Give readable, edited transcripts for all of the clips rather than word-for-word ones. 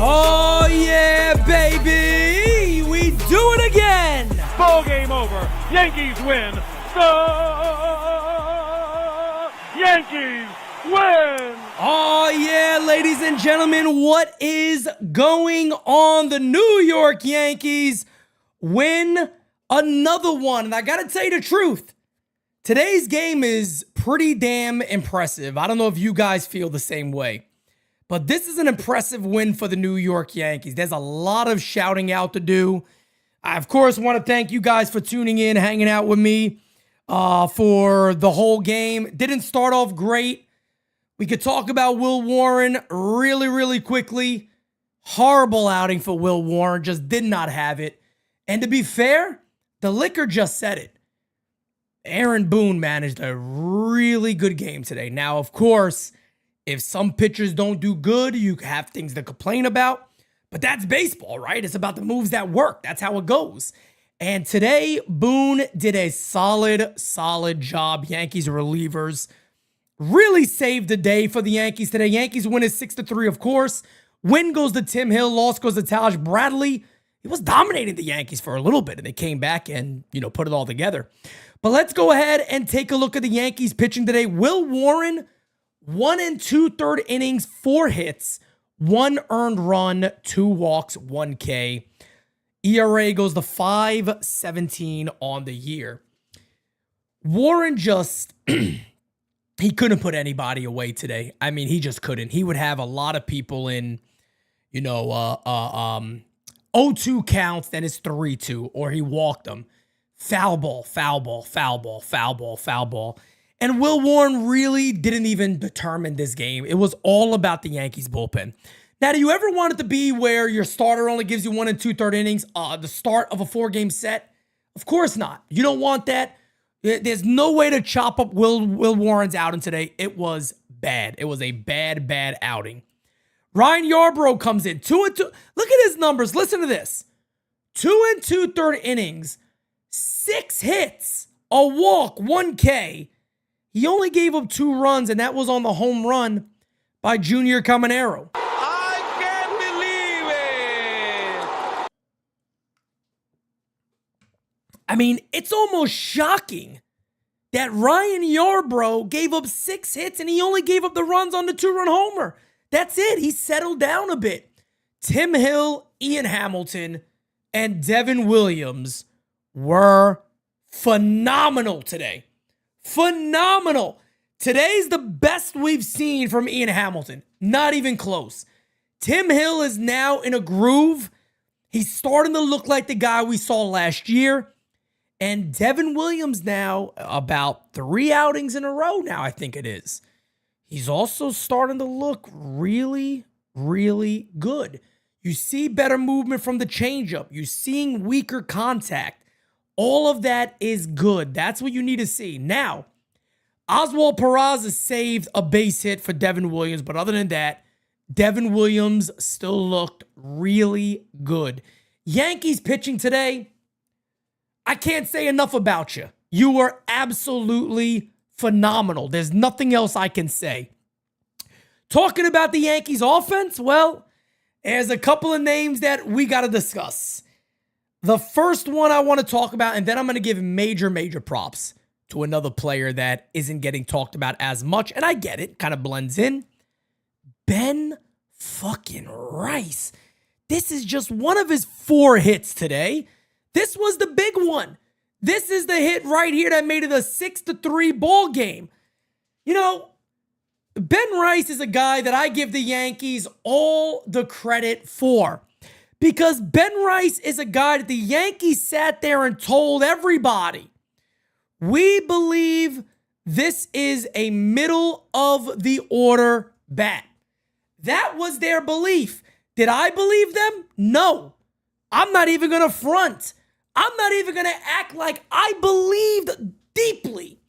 Oh, yeah, baby. We do it again. Ball game over. Yankees win. The Yankees win. Oh, yeah, ladies and gentlemen. What is going on? The New York Yankees win another one. And I got to tell you the truth. Today's game is pretty damn impressive. I don't know if you guys feel the same way. But this is an impressive win for the New York Yankees. There's a lot of shouting out to do. I, of course, want to thank you guys for tuning in, hanging out with me for the whole game. Didn't start off great. We could talk about Will Warren really quickly. Horrible outing for Will Warren. Just did not have it. And to be fair, the liquor just said it. Aaron Boone managed a really good game today. Now, of course, if some pitchers don't do good, you have things to complain about. But that's baseball, right? It's about the moves that work. That's how it goes. And today, Boone did a solid job. Yankees relievers really saved the day for the Yankees today. Yankees win is 6-3, of course. Win goes to Tim Hill. Loss goes to Taj Bradley. He was dominating the Yankees for a little bit, and they came back and, put it all together. But let's go ahead and take a look at the Yankees pitching today. Will Warren, 1 2/3 innings, 4 hits, 1 earned run, 2 walks, 1 K. ERA goes to 5.17 on the year. Warren just, he couldn't put anybody away today. I mean, he just couldn't. He would have a lot of people in, 0-2 counts, then it's 3-2, or he walked them. Foul ball. And Will Warren really didn't even determine this game. It was all about the Yankees bullpen. Now, do you ever want it to be where your starter only gives you 1 2/3 innings, the start of a 4-game set? Of course not. You don't want that. There's no way to chop up Will Warren's outing today. It was bad. It was a bad outing. Ryan Yarbrough comes in 2 2. Look at his numbers. Listen to this. 2 2/3 innings, 6 hits, a walk, 1 K. He only gave up 2 runs, and that was on the home run by Junior Caminero. I can't believe it. I mean, it's almost shocking that Ryan Yarbrough gave up 6 hits, and he only gave up the runs on the 2-run homer. That's it. He settled down a bit. Tim Hill, Ian Hamilton, and Devin Williams were phenomenal today. Phenomenal. Today's the best we've seen from Ian Hamilton. Not even close. Tim Hill is now in a groove. He's starting to look like the guy we saw last year. And Devin Williams now, about 3 outings in a row now, I think it is. He's also starting to look really good. You see better movement from the changeup. You're seeing weaker contact. All of that is good. That's what you need to see. Now, Oswaldo Cabrera saved a base hit for Devin Williams, but other than that, Devin Williams still looked really good. Yankees pitching today, I can't say enough about you. You were absolutely phenomenal. There's nothing else I can say. Talking about the Yankees offense, well, there's a couple of names that we got to discuss. The first one I want to talk about, and then I'm going to give major props to another player that isn't getting talked about as much, and I get it, kind of blends in. Ben fucking Rice. This is just one of his 4 hits today. This was the big one. This is the hit right here that made it a 6-3 ball game. Ben Rice is a guy that I give the Yankees all the credit for. Because Ben Rice is a guy that the Yankees sat there and told everybody, we believe this is a middle of the order bat. That was their belief. Did I believe them? No. I'm not even going to front. I'm not even going to act like I believed deeply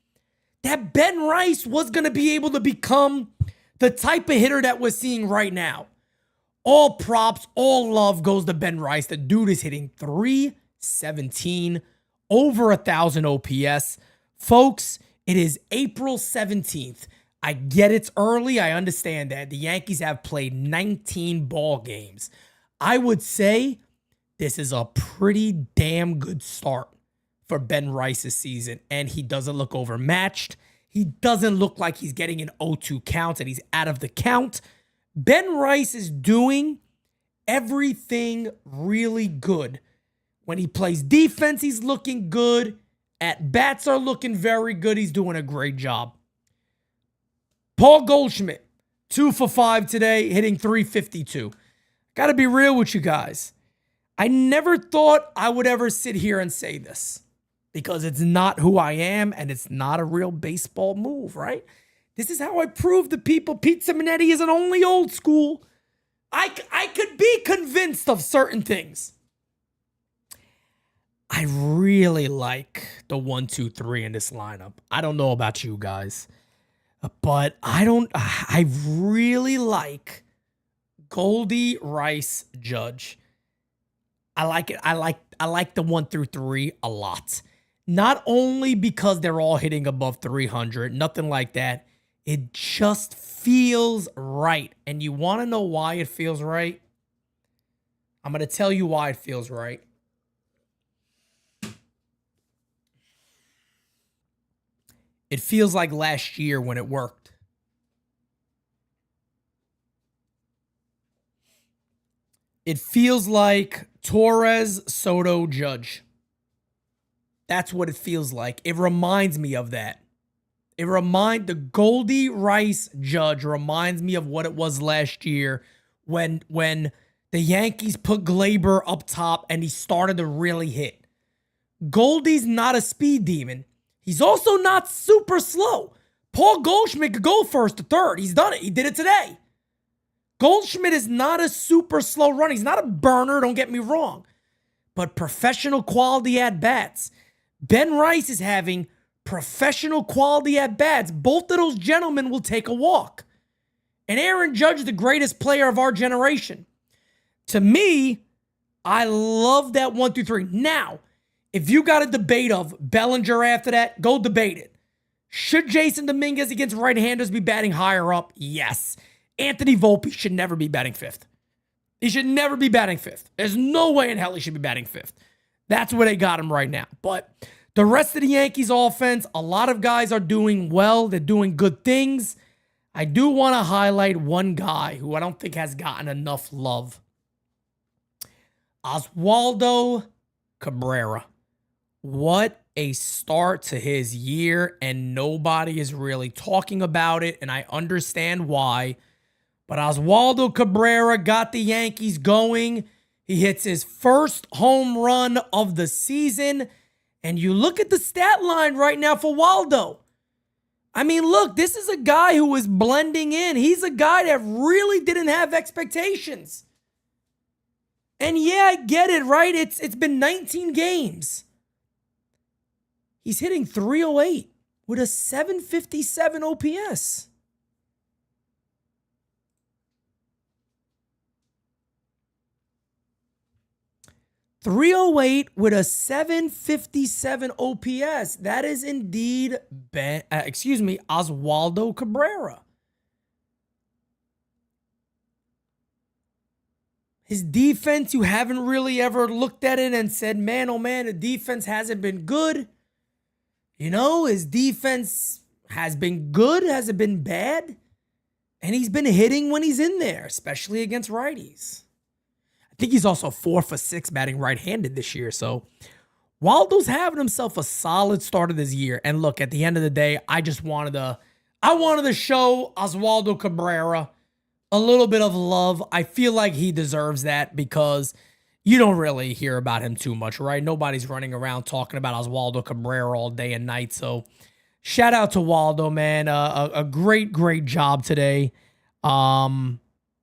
that Ben Rice was going to be able to become the type of hitter that we're seeing right now. All props, all love goes to Ben Rice. The dude is hitting .317, over 1,000 OPS. Folks, it is April 17th. I get it's early. I understand that. The Yankees have played 19 ball games. I would say this is a pretty damn good start for Ben Rice's season, and he doesn't look overmatched. He doesn't look like he's getting an 0-2 count and he's out of the count. Ben Rice is doing everything really good. When he plays defense, he's looking good. At bats are looking very good. He's doing a great job. Paul Goldschmidt, 2 for 5 today, hitting .352. Got to be real with you guys. I never thought I would ever sit here and say this because it's not who I am and it's not a real baseball move, right? This is how I prove to people Pete Simonetti isn't only old school. I could be convinced of certain things. I really like the 1, 2, 3 in this lineup. I don't know about you guys, but I really like Goldie, Rice, Judge. I like it. I like the 1 through 3 a lot. Not only because they're all hitting above 300, nothing like that. It just feels right. And you want to know why it feels right? I'm going to tell you why it feels right. It feels like last year when it worked. It feels like Torres, Soto, Judge. That's what it feels like. It reminds me of that. The Goldie, Rice, Judge reminds me of what it was last year when the Yankees put Glaber up top and he started to really hit. Goldie's not a speed demon. He's also not super slow. Paul Goldschmidt could go first to third. He's done it. He did it today. Goldschmidt is not a super slow runner. He's not a burner, don't get me wrong. But professional quality at-bats. Ben Rice is having professional quality at-bats. Both of those gentlemen will take a walk. And Aaron Judge, the greatest player of our generation. To me, I love that 1 through 3. Now, if you got a debate of Bellinger after that, go debate it. Should Jason Dominguez against right-handers be batting higher up? Yes. Anthony Volpe should never be batting 5th. He should never be batting 5th. There's no way in hell he should be batting 5th. That's where they got him right now. But the rest of the Yankees offense, a lot of guys are doing well. They're doing good things. I do want to highlight one guy who I don't think has gotten enough love. Oswaldo Cabrera. What a start to his year, and nobody is really talking about it, and I understand why. But Oswaldo Cabrera got the Yankees going. He hits his first home run of the season, and you look at the stat line right now for Waldo. I mean, look, this is a guy who is blending in. He's a guy that really didn't have expectations. And yeah, I get it, right? It's been 19 games. He's hitting .308 with a .757 OPS. .308 with a .757 OPS. That is indeed Oswaldo Cabrera. His defense, you haven't really ever looked at it and said, man, oh man, the defense hasn't been good. You know, his defense has been good, hasn't been bad. And he's been hitting when he's in there, especially against righties. I think he's also 4 for 6 batting right-handed this year. So Waldo's having himself a solid start of this year. And look, at the end of the day, I wanted to show Oswaldo Cabrera a little bit of love. I feel like he deserves that because you don't really hear about him too much, right? Nobody's running around talking about Oswaldo Cabrera all day and night. So shout out to Waldo, man. A great, great job today.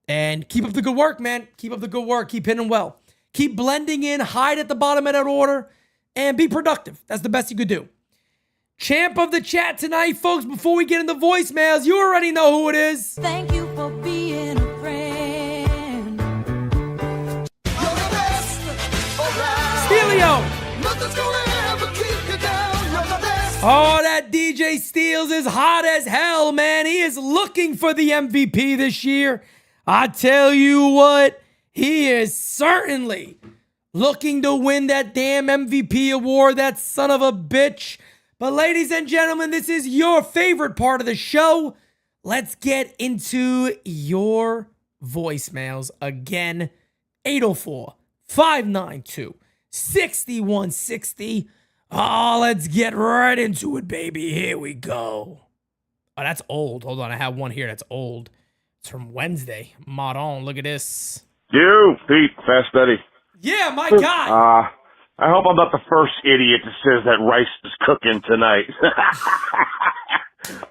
And keep up the good work, man. Keep up the good work. Keep hitting well. Keep blending in, hide at the bottom of that order, and be productive. That's the best you could do. Champ of the chat tonight, folks. Before we get into voicemails, you already know who it is. Thank you for being a friend. You're the best around. Steelio. Nothing's gonna ever keep you down. You're the best. Oh, that DJ CJ Steels is hot as hell, man. He is looking for the MVP this year. I tell you what, he is certainly looking to win that damn MVP award, that son of a bitch. But ladies and gentlemen, this is your favorite part of the show. Let's get into your voicemails again. 804-592-6160. Oh, let's get right into it, baby. Here we go. Oh, that's old. Hold on, I have one here that's old. It's from Wednesday. Maron, look at this. You, Pete, Fast Eddie. Yeah, my guy. I hope I'm not the first idiot that says that Rice is cooking tonight.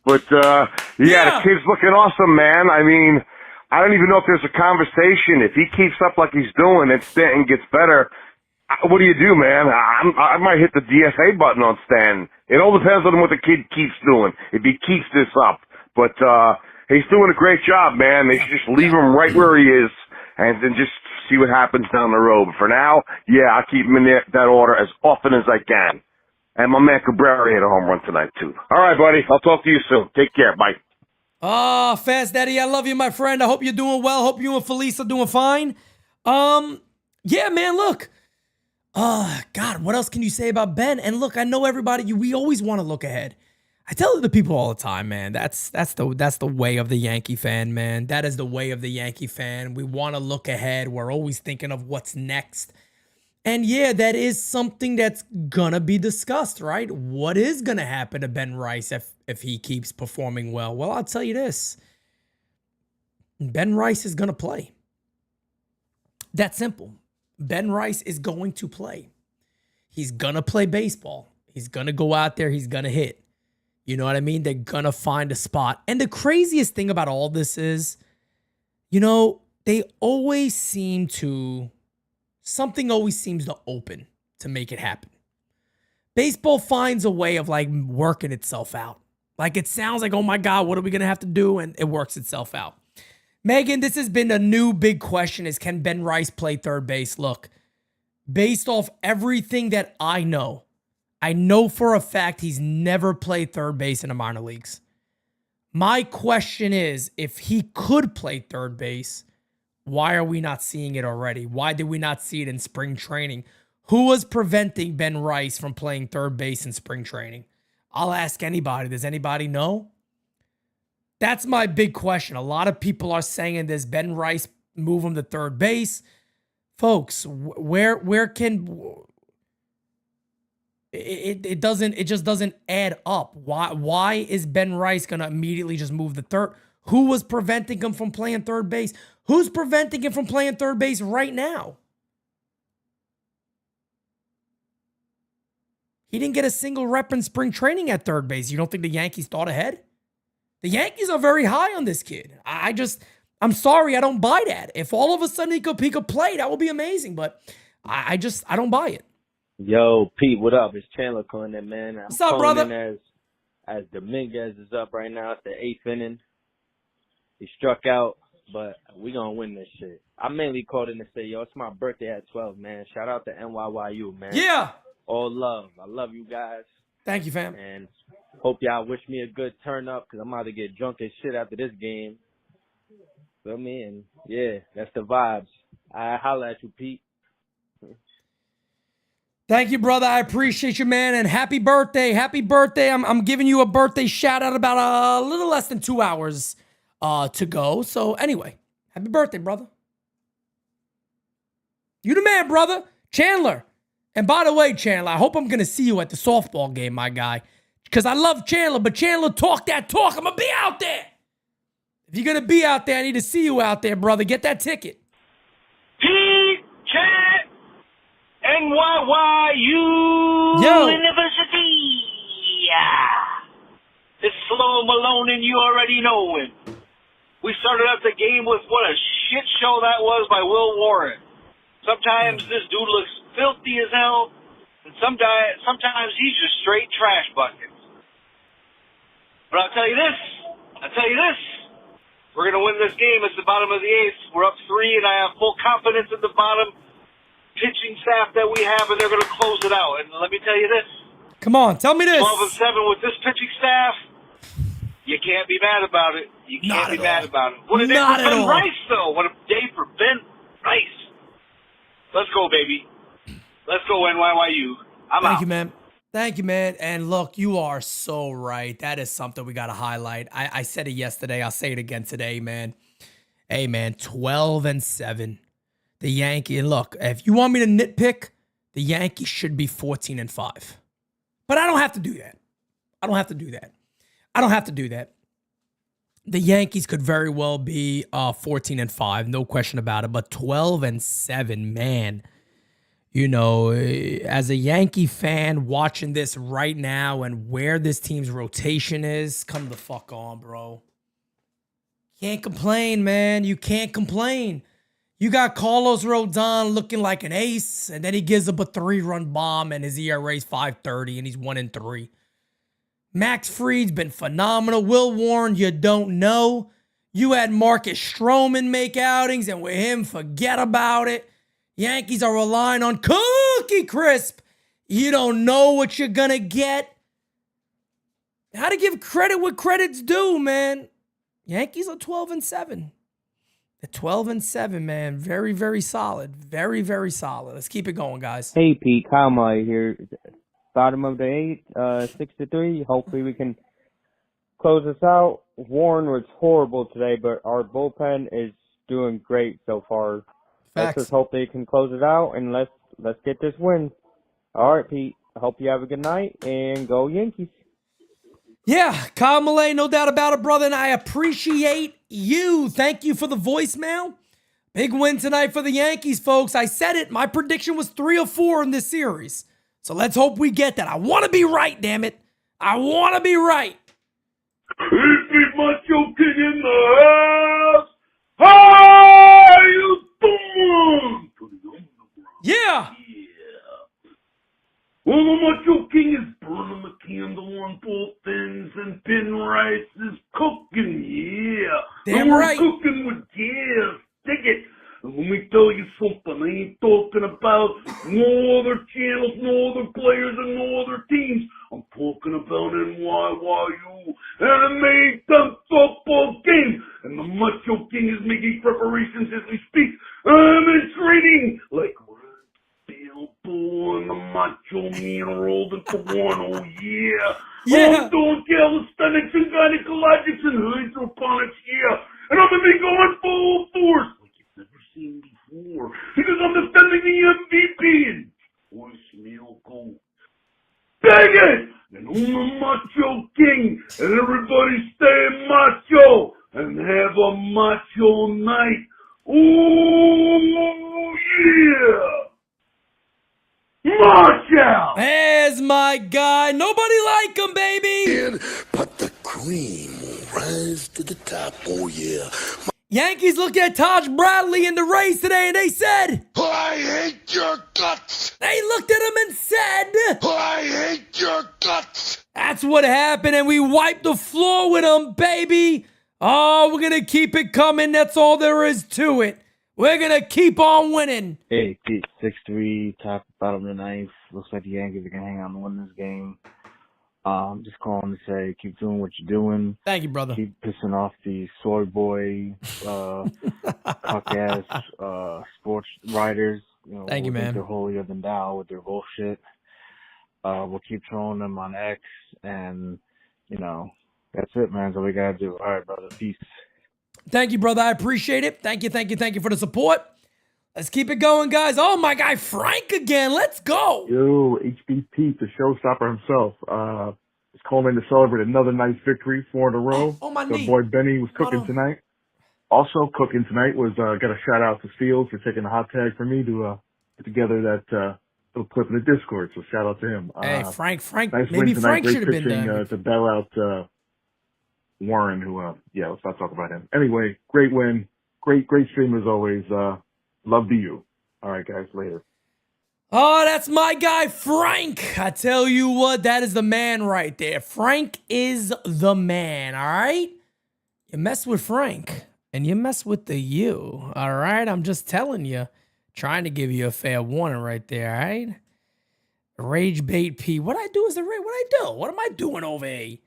But, the kid's looking awesome, man. I mean, I don't even know if there's a conversation. If he keeps up like he's doing and Stanton gets better, what do you do, man? I might hit the DFA button on Stanton. It all depends on what the kid keeps doing, if he keeps this up. But, he's doing a great job, man. They should just leave him right where he is and then just see what happens down the road. But for now, yeah, I'll keep him in that order as often as I can. And my man Cabrera hit a home run tonight, too. All right, buddy. I'll talk to you soon. Take care. Bye. Oh, Fast Daddy, I love you, my friend. I hope you're doing well. Hope you and Felice are doing fine. Yeah, man, look. God, what else can you say about Ben? And look, I know everybody, we always want to look ahead. I tell the people all the time, man, that's the way of the Yankee fan, man. That is the way of the Yankee fan. We want to look ahead. We're always thinking of what's next. And yeah, that is something that's gonna be discussed, right? What is gonna happen to Ben Rice if he keeps performing well? Well, I'll tell you this. Ben Rice is gonna play. That's simple. Ben Rice is going to play. He's gonna play baseball. He's gonna go out there, he's gonna hit. You know what I mean? They're gonna find a spot. And the craziest thing about all this is, they always seem to... Something always seems to open to make it happen. Baseball finds a way of working itself out. It sounds like, oh my God, what are we going to have to do? And it works itself out. Megan, this has been a new big question is, can Ben Rice play third base? Look, based off everything that I know for a fact he's never played third base in the minor leagues. My question is, if he could play third base, why are we not seeing it already? Why did we not see it in spring training? Who was preventing Ben Rice from playing third base in spring training? I'll ask anybody. Does anybody know? That's my big question. A lot of people are saying this, Ben Rice move him to third base. Folks, where can... It just doesn't add up. Why is Ben Rice going to immediately just move to third? Who was preventing him from playing third base? Who's preventing him from playing third base right now? He didn't get a single rep in spring training at third base. You don't think the Yankees thought ahead? The Yankees are very high on this kid. I'm sorry, I don't buy that. If all of a sudden he could play, that would be amazing. But I don't buy it. Yo, Pete, what up? It's Chandler calling in, man. What's up, brother? As Dominguez is up right now. It's the 8th inning. He struck out, but we gonna win this shit. I mainly called in to say, yo, it's my birthday at 12, man. Shout out to NYYU, man. Yeah. All love. I love you guys. Thank you, fam. And hope y'all wish me a good turn up, because I'm about to get drunk as shit after this game. Feel me? And yeah, that's the vibes. I holla at you, Pete. Thank you, brother. I appreciate you, man. And happy birthday. Happy birthday. I'm giving you a birthday shout out about a little less than 2 hours to go. So anyway, happy birthday, brother. You the man, brother. Chandler. And by the way, Chandler, I hope I'm going to see you at the softball game, my guy. Because I love Chandler, but Chandler, talk that talk. I'm going to be out there. If you're going to be out there, I need to see you out there, brother. Get that ticket. P-Chat NYYU Yo. University. It's Slow Malone and you already know it. We started out the game with what a shit show that was by Will Warren. Sometimes this dude looks filthy as hell, and sometimes he's just straight trash buckets. But I'll tell you this. We're going to win this game. It's the bottom of the 8th. We're up 3, and I have full confidence in the bottom pitching staff that we have, and they're going to close it out. And let me tell you this. Come on, tell me this. 12-7 with this pitching staff. You can't be mad about it. You Not can't be at mad all. about it. What a day Not for at Ben all. Rice, though. What a day for Ben Rice. Let's go, baby. Let's go, NYYU. I'm Thank out. you, man. Thank you, man. And look, you are so right. That is something we got to highlight. I said it yesterday. I'll say it again today, man. Hey, man, 12-7. The Yankees. And look, if you want me to nitpick, the Yankees should be 14-5. But I don't have to do that. I don't have to do that. I don't have to do that. The Yankees could very well be 14-5, no question about it. But 12-7, man. You know, as a Yankee fan watching this right now and where this team's rotation is, come the fuck on, bro. Can't complain, man. You can't complain. You got Carlos Rodon looking like an ace, and then he gives up a 3-run bomb, and his ERA's 5.30, and he's 1-3. Max Fried's been phenomenal. Will Warren, you don't know. You had Marcus Stroman make outings, and with him, forget about it. Yankees are relying on Cookie Crisp. You don't know what you're going to get. How to give credit what credit's due, man. Yankees are 12-7. They're 12-7, man. Very, very solid. Very, very solid. Let's keep it going, guys. Hey, Pete, Kyle Murray here. Bottom of the 8th, 6-3. Hopefully we can close this out. Warren was horrible today, but our bullpen is doing great so far. Let's Facts. just hope they can close it out, and let's get this win. All right, Pete. I hope you have a good night, and go Yankees. Yeah, Kyle Malay, no doubt about it, brother, and I appreciate you. Thank you for the voicemail. Big win tonight for the Yankees, folks. I said it. My prediction was 3 or 4 in this series. So let's hope we get that. I want to be right, damn it. I want to be right. This is Macho King in the house. How you doing? Yeah. Well, the Macho King is burning the candle on both ends, and Ben Rice is cooking, yeah. Damn And we're right. cooking with gas. Dig it. And let me tell you something. I ain't talking about no other channels, no other players, and no other teams. I'm talking about NYYU and a May 10th football game. And the Macho King is making preparations as we speak. I'm in training like Bilbo and the Macho Man rolled into one. Oh, yeah. Yeah. I'm doing calisthenics and gynecologics and hydroponics, yeah. And I'm going to be going full force like you've never seen before. Because I'm defending the MVP and voicemail go. Dang it! And I'm the Macho King. And everybody stay macho and have a macho night. Ooh, yeah. March out! There's my guy. Nobody like him, baby. But the cream will rise to the top, oh yeah. Yankees looked at Taj Bradley in the race today, and they said, I hate your guts! they looked at him and said, I hate your guts! that's what happened, and we wiped the floor with him, baby. Oh, we're going to keep it coming. That's all there is to it. We're going to keep on winning. Hey, Pete, 6-3, top, bottom of the 9th. Looks like the Yankees are going to hang on to win this game. Just calling to say, keep doing what you're doing. Thank you, brother. Keep pissing off the soy boy, cuck-ass, sports writers. You know, Thank you, who think man. They're holier than thou with their bullshit. We'll keep trolling them on X, and, you know, that's it, man. That's all we got to do. All right, brother. Peace. Thank you, brother. I appreciate it. Thank you for the support. Let's keep it going, guys. Oh, my guy Frank again. Let's go. Yo, HB Pete, the showstopper himself, is calling in to celebrate another nice victory, 4 in a row. Oh, my The knee. boy Benny was cooking no. tonight. Also cooking tonight was, got a shout out to Fields for taking the hot tag for me to put together that little clip in the Discord. So shout out to him. Hey, Frank. Nice Maybe win tonight. Frank Great should have been pitching there. to bail out Warren, who, yeah, let's not talk about him. Anyway, great win. Great stream as always. Love to you. All right, guys, later. Oh, that's my guy, Frank. I tell you what, that is the man right there. Frank is the man, all right? You mess with Frank, and you mess with the you, all right? I'm just telling you, trying to give you a fair warning right there, all right? Rage Bait P. What I do is what I do. What am I doing over here?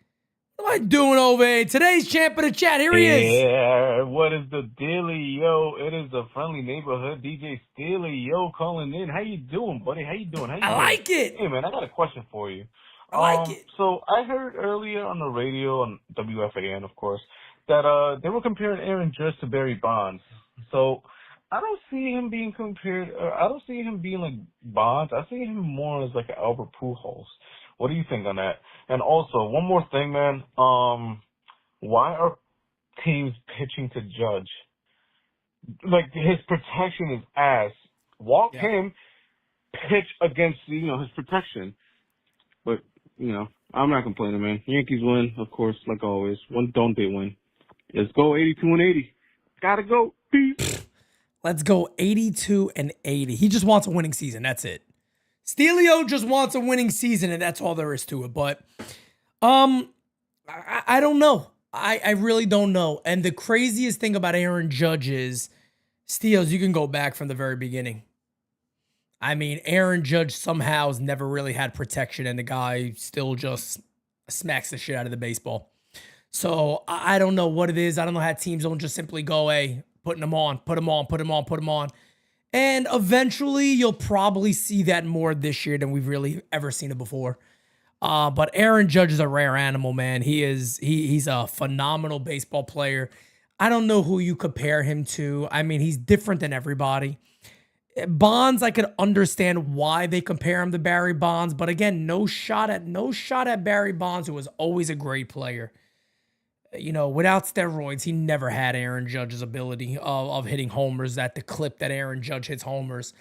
What am I doing over here? Today's champ of the chat. Here he is. Yeah, what is the dealie, yo? It is the friendly neighborhood DJ Steely, yo, calling in. How you doing, buddy? How you doing? I like it. Hey, man, I got a question for you. I like it. So I heard earlier on the radio, on WFAN, of course, that they were comparing Aaron Judge to Barry Bonds. So I don't see him being compared. I don't see him being like Bonds. I see him more as like an Albert Pujols. What do you think on that? And also, one more thing, man. Why are teams pitching to Judge? Like, his protection is ass. Walk him, pitch against, his protection. But, I'm not complaining, man. Yankees win, of course, like always. Don't they win? Let's go 82-80. Gotta go. Peace. Let's go 82-80. He just wants a winning season. That's it. Steelio just wants a winning season, and that's all there is to it. But I don't know. I really don't know. And the craziest thing about Aaron Judge is, Steels, you can go back from the very beginning. I mean, Aaron Judge somehow has never really had protection, and the guy still just smacks the shit out of the baseball. So I don't know what it is. I don't know how teams don't just simply go, hey, put him on. And eventually you'll probably see that more this year than we've really ever seen it before. But Aaron Judge is a rare animal, man. He's a phenomenal baseball player. I don't know who you compare him to. I mean, he's different than everybody. Bonds, I could understand why they compare him to Barry Bonds, but again, no shot at Barry Bonds, who was always a great player. Without steroids, he never had Aaron Judge's ability of hitting homers at the clip that Aaron Judge hits homers.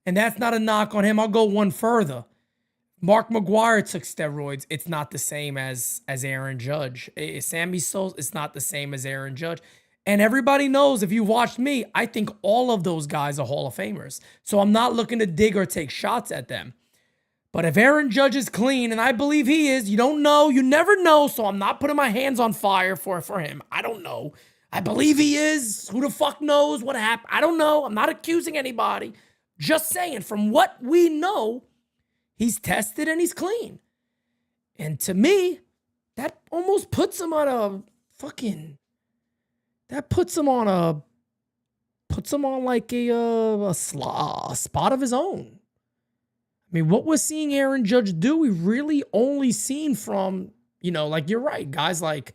And that's not a knock on him. I'll go one further. Mark McGwire took steroids. It's not the same as Aaron Judge. Sammy Sosa, it's not the same as Aaron Judge. And everybody knows, if you watched me, I think all of those guys are Hall of Famers. So I'm not looking to dig or take shots at them. But if Aaron Judge is clean, and I believe he is, you don't know, you never know, so I'm not putting my hands on fire for him. I don't know. I believe he is. Who the fuck knows what happened? I don't know. I'm not accusing anybody. Just saying, from what we know, he's tested and he's clean. And to me, that almost puts him on a fucking... That puts him on like a spot of his own. I mean, what we're seeing Aaron Judge do, we really only seen from, like you're right, guys like,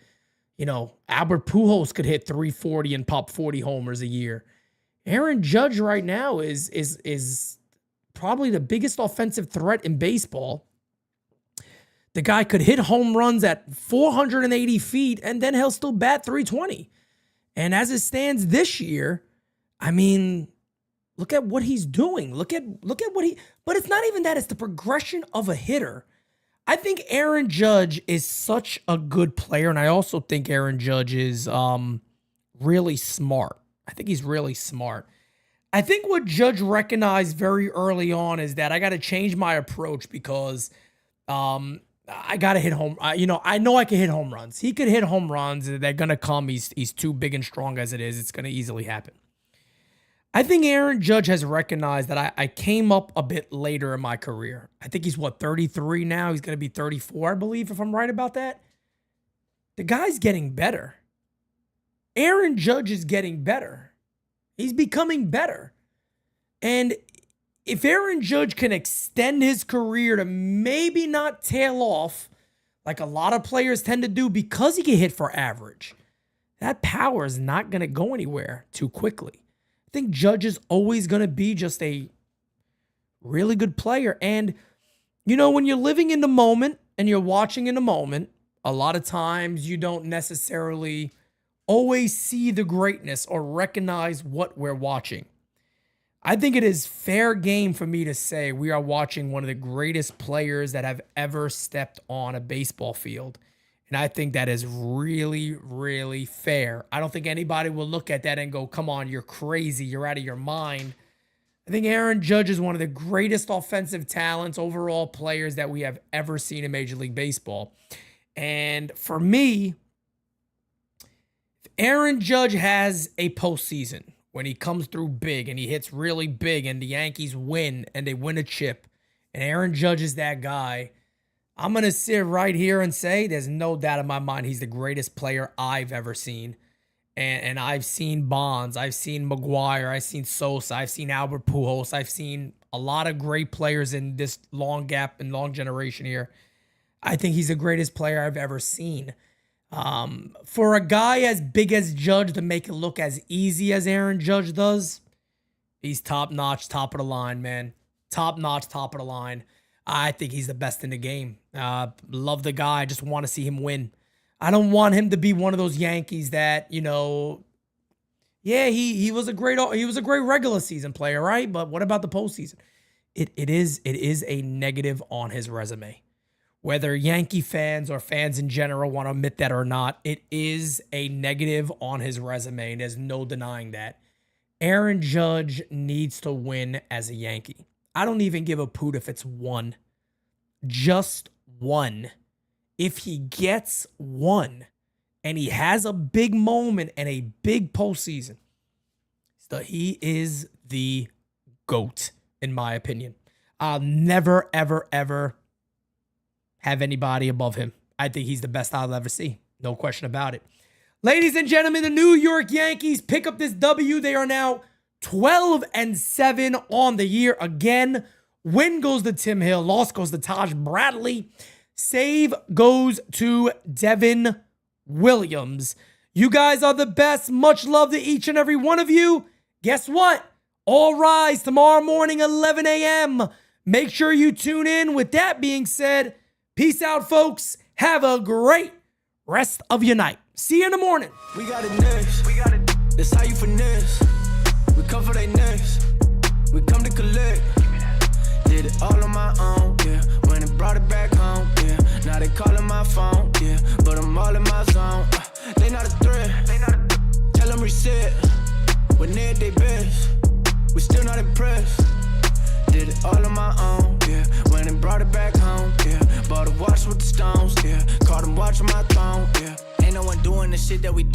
Albert Pujols could hit 340 and pop 40 homers a year. Aaron Judge right now is probably the biggest offensive threat in baseball. The guy could hit home runs at 480 feet, and then he'll still bat 320. And as it stands this year, I mean, look at what he's doing. Look at what but it's not even that. It's the progression of a hitter. I think Aaron Judge is such a good player, and I also think Aaron Judge is really smart. I think he's really smart. I think what Judge recognized very early on is that I got to change my approach because I got to hit home. I know I can hit home runs. He could hit home runs. They're going to come. He's too big and strong as it is. It's going to easily happen. I think Aaron Judge has recognized that I came up a bit later in my career. I think he's 33 now. He's going to be 34, I believe, if I'm right about that. The guy's getting better. Aaron Judge is getting better. He's becoming better. And if Aaron Judge can extend his career to maybe not tail off like a lot of players tend to do because he can hit for average, that power is not going to go anywhere too quickly. I think Judge is always going to be just a really good player. And, when you're living in the moment and you're watching in the moment, a lot of times you don't necessarily always see the greatness or recognize what we're watching. I think it is fair game for me to say we are watching one of the greatest players that have ever stepped on a baseball field. And I think that is really, really fair. I don't think anybody will look at that and go, come on, you're crazy. You're out of your mind. I think Aaron Judge is one of the greatest offensive talents, overall players that we have ever seen in Major League Baseball. And for me, if Aaron Judge has a postseason when he comes through big and he hits really big and the Yankees win and they win a chip And Aaron Judge is that guy. I'm going to sit right here and say there's no doubt in my mind he's the greatest player I've ever seen. And I've seen Bonds, I've seen McGuire, I've seen Sosa, I've seen Albert Pujols, I've seen a lot of great players in this long gap and long generation here. I think he's the greatest player I've ever seen. For a guy as big as Judge to make it look as easy as Aaron Judge does, he's top-notch, top of the line, man. Top-notch, top of the line. I think he's the best in the game. Love the guy. I just want to see him win. I don't want him to be one of those Yankees that, you know, yeah, he was a great regular season player, right? But what about the postseason? It is a negative on his resume. Whether Yankee fans or fans in general want to admit that or not, it is a negative on his resume, and there's no denying that. Aaron Judge needs to win as a Yankee. I don't even give a poot if it's one. Just one. If he gets one and he has a big moment and a big postseason, so he is the GOAT, in my opinion. I'll never, ever, ever have anybody above him. I think he's the best I'll ever see. No question about it. Ladies and gentlemen, the New York Yankees pick up this W. They are now 12-7 on the year again. Win goes to Tim Hill. Loss goes to Taj Bradley. Save goes to Devin Williams. You guys are the best. Much love to each and every one of you. Guess what? All rise tomorrow morning, 11 a.m. Make sure you tune in. With that being said, peace out, folks. Have a great rest of your night. See you in the morning. We got it next. That's how you finesse. We come for they next. We come to collect. Did it all on my own, yeah. When it brought it back home, yeah. Now they calling my phone, yeah. But I'm all in my zone. They not a threat. Tell them reset. When they're at their best. We still not impressed. Did it all on my own, yeah. When it brought it back home, yeah. Bought a watch with the stones, yeah. Caught them watching my throne, yeah. Ain't no one doing the shit that we do.